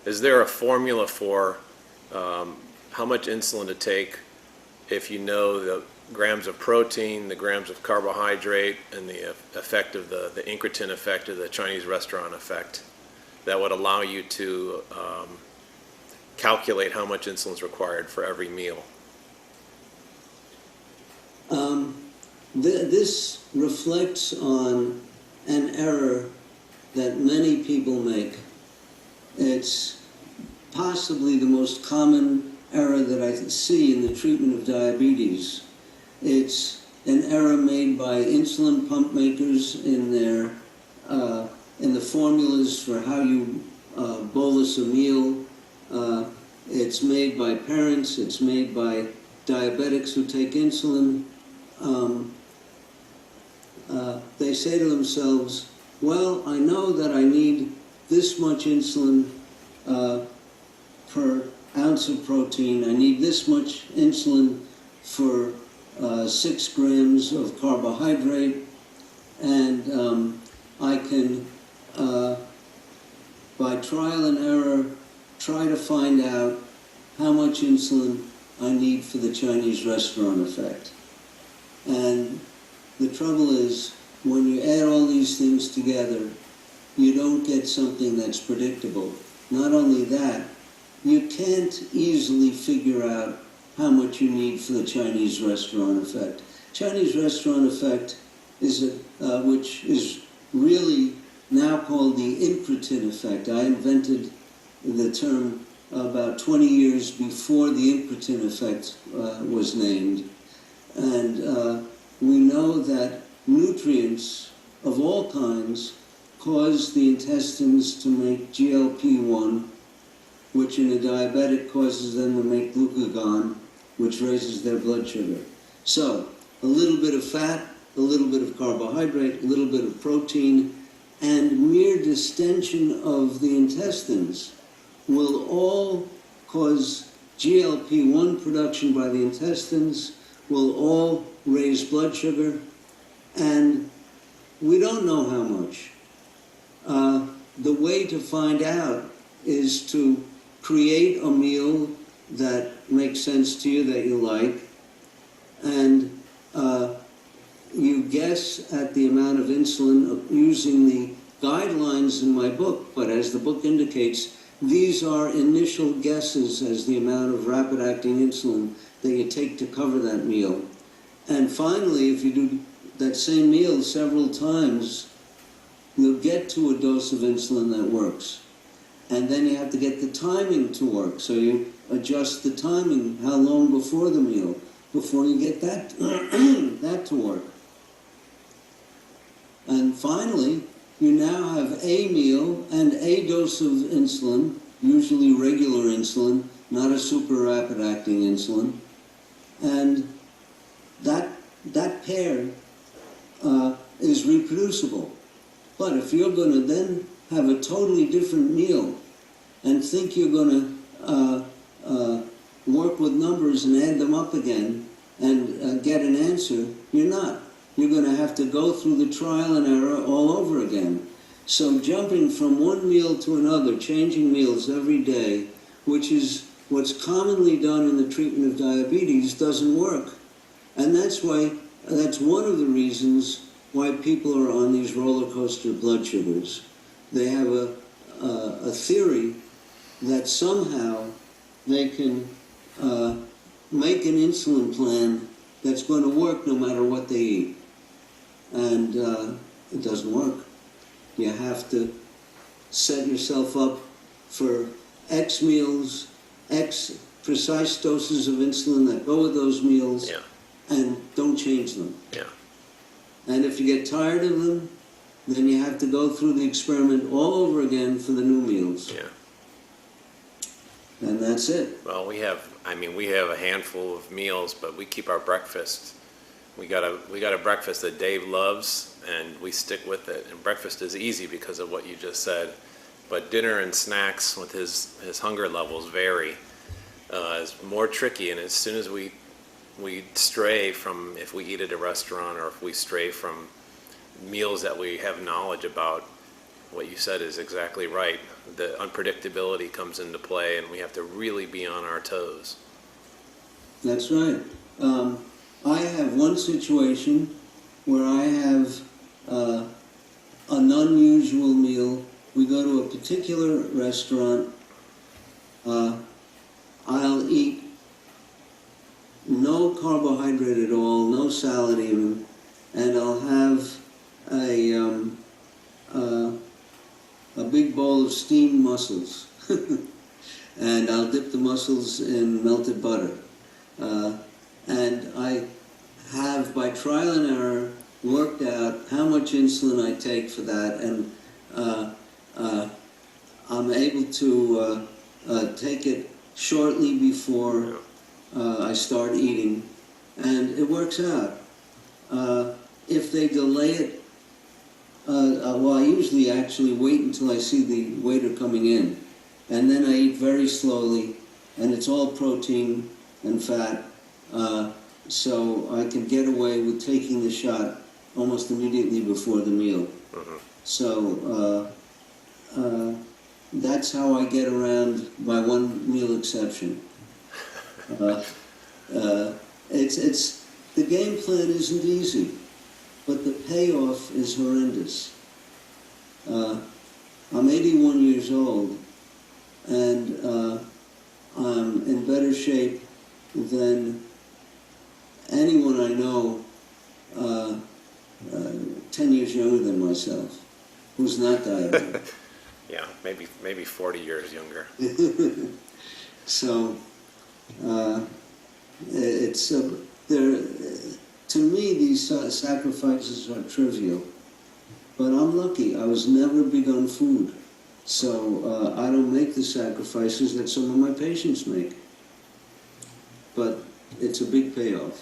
Is there a formula for how much insulin to take if you know the grams of protein, the grams of carbohydrate, and the effect of the incretin effect of the Chinese restaurant effect, that would allow you to calculate how much insulin is required for every meal? This reflects on an error that many people make. It's possibly the most common error that I see in the treatment of diabetes. It's an error made by insulin pump makers in their in the formulas for how you bolus a meal. It's made by parents. It's made by diabetics who take insulin. They say to themselves, well, I know that I need this much insulin per ounce of protein. I need this much insulin for 6 grams of carbohydrate, and I can, by trial and error, try to find out how much insulin I need for the Chinese restaurant effect. And the trouble is, when you add all these things together, you don't get something that's predictable. Not only that, you can't easily figure out how much you need for the Chinese restaurant effect. Chinese restaurant effect is which is really now called the incretin effect. I invented the term about 20 years before the incretin effect was named. And we know that nutrients of all kinds cause the intestines to make GLP-1, which in a diabetic causes them to make glucagon, which raises their blood sugar. So, a little bit of fat, a little bit of carbohydrate, a little bit of protein, and mere distension of the intestines will all cause GLP-1 production by the intestines, will all raise blood sugar, and we don't know how much. The way to find out is to create a meal that makes sense to you, that you like, and you guess at the amount of insulin using the guidelines in my book, but as the book indicates, these are initial guesses as the amount of rapid-acting insulin that you take to cover that meal. And finally, if you do that same meal several times, you'll get to a dose of insulin that works. And then you have to get the timing to work. So you adjust the timing, how long before the meal, before you get that, that to work. And finally, you now have a meal and a dose of insulin, usually regular insulin, not a super rapid-acting insulin. And that pair is reproducible. But if you're going to then have a totally different meal and think you're going to work with numbers and add them up again and get an answer, you're not. You're going to have to go through the trial and error all over again. So jumping from one meal to another, changing meals every day, which is what's commonly done in the treatment of diabetes, doesn't work. And that's one of the reasons why people are on these roller coaster blood sugars. They have a theory that somehow they can make an insulin plan that's going to work no matter what they eat. And it doesn't work. You have to set yourself up for X meals, X precise doses of insulin that go with those meals, and don't change them. Yeah. And if you get tired of them, then you have to go through the experiment all over again for the new meals. Yeah. And that's it. Well, we have a handful of meals, but we keep our breakfast. We got a breakfast that Dave loves, and we stick with it. And breakfast is easy because of what you just said. But dinner and snacks with his hunger levels vary. Is more tricky, and as soon as we stray from, if we eat at a restaurant or if we stray from meals that we have knowledge about, what you said is exactly right. The unpredictability comes into play, and we have to really be on our toes. That's right. I have one situation where I have an unusual meal. We go to a particular restaurant. I'll eat no carbohydrate at all, no salad even, and I'll have a big bowl of steamed mussels. And I'll dip the mussels in melted butter. And I have, by trial and error, worked out how much insulin I take for that, and I'm able to take it shortly before I start eating, and it works out. If they delay it, well, I usually actually wait until I see the waiter coming in, and then I eat very slowly, and it's all protein and fat, so I can get away with taking the shot almost immediately before the meal. So that's how I get around, by one meal exception. It's the game plan isn't easy, but the payoff is horrendous. I'm 81 years old, and I'm in better shape than anyone I know 10 years younger than myself, who's not diabetic. Yeah, maybe 40 years younger. So it's there. To me, these sacrifices are trivial, but I'm lucky. I was never big on food, so I don't make the sacrifices that some of my patients make. But it's a big payoff.